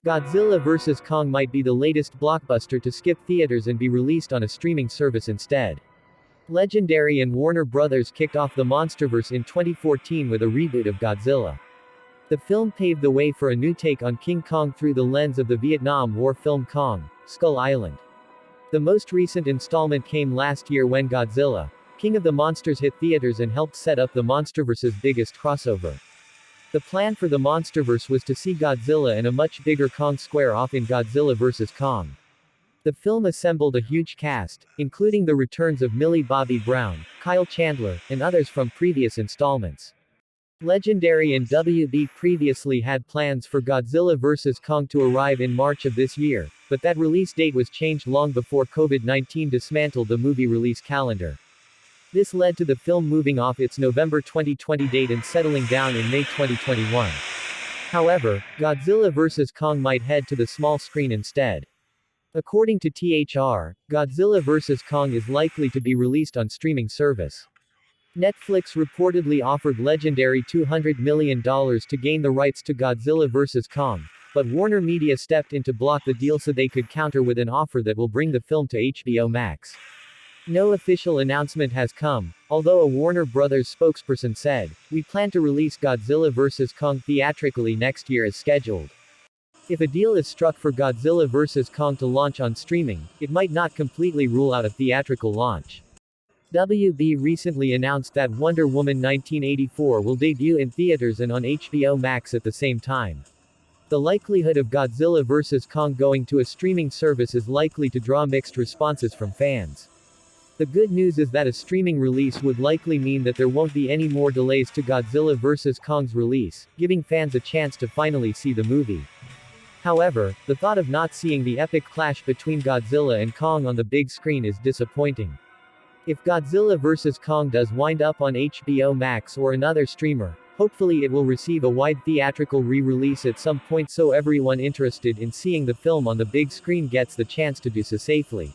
Godzilla vs. Kong might be the latest blockbuster to skip theaters and be released on a streaming service instead. Legendary and Warner Brothers kicked off the MonsterVerse in 2014 with a reboot of Godzilla. The film paved the way for a new take on King Kong through the lens of the Vietnam War film Kong, Skull Island. The most recent installment came last year when Godzilla, King of the Monsters hit theaters and helped set up the MonsterVerse's biggest crossover. The plan for the MonsterVerse was to see Godzilla and a much bigger Kong square off in Godzilla vs. Kong. The film assembled a huge cast, including the returns of Millie Bobby Brown, Kyle Chandler, and others from previous installments. Legendary and WB previously had plans for Godzilla vs. Kong to arrive in March of this year, but that release date was changed long before COVID-19 dismantled the movie release calendar. This led to the film moving off its November 2020 date and settling down in May 2021. However, Godzilla vs. Kong might head to the small screen instead. According to THR, Godzilla vs. Kong is likely to be released on streaming service. Netflix reportedly offered Legendary $200 million to gain the rights to Godzilla vs. Kong, but Warner Media stepped in to block the deal so they could counter with an offer that will bring the film to HBO Max. No official announcement has come, although a Warner Brothers spokesperson said, "We plan to release Godzilla vs. Kong theatrically next year as scheduled." If a deal is struck for Godzilla vs. Kong to launch on streaming, it might not completely rule out a theatrical launch. WB recently announced that Wonder Woman 1984 will debut in theaters and on HBO Max at the same time. The likelihood of Godzilla vs. Kong going to a streaming service is likely to draw mixed responses from fans. The good news is that a streaming release would likely mean that there won't be any more delays to Godzilla vs. Kong's release, giving fans a chance to finally see the movie. However, the thought of not seeing the epic clash between Godzilla and Kong on the big screen is disappointing. If Godzilla vs. Kong does wind up on HBO Max or another streamer, hopefully it will receive a wide theatrical re-release at some point so everyone interested in seeing the film on the big screen gets the chance to do so safely.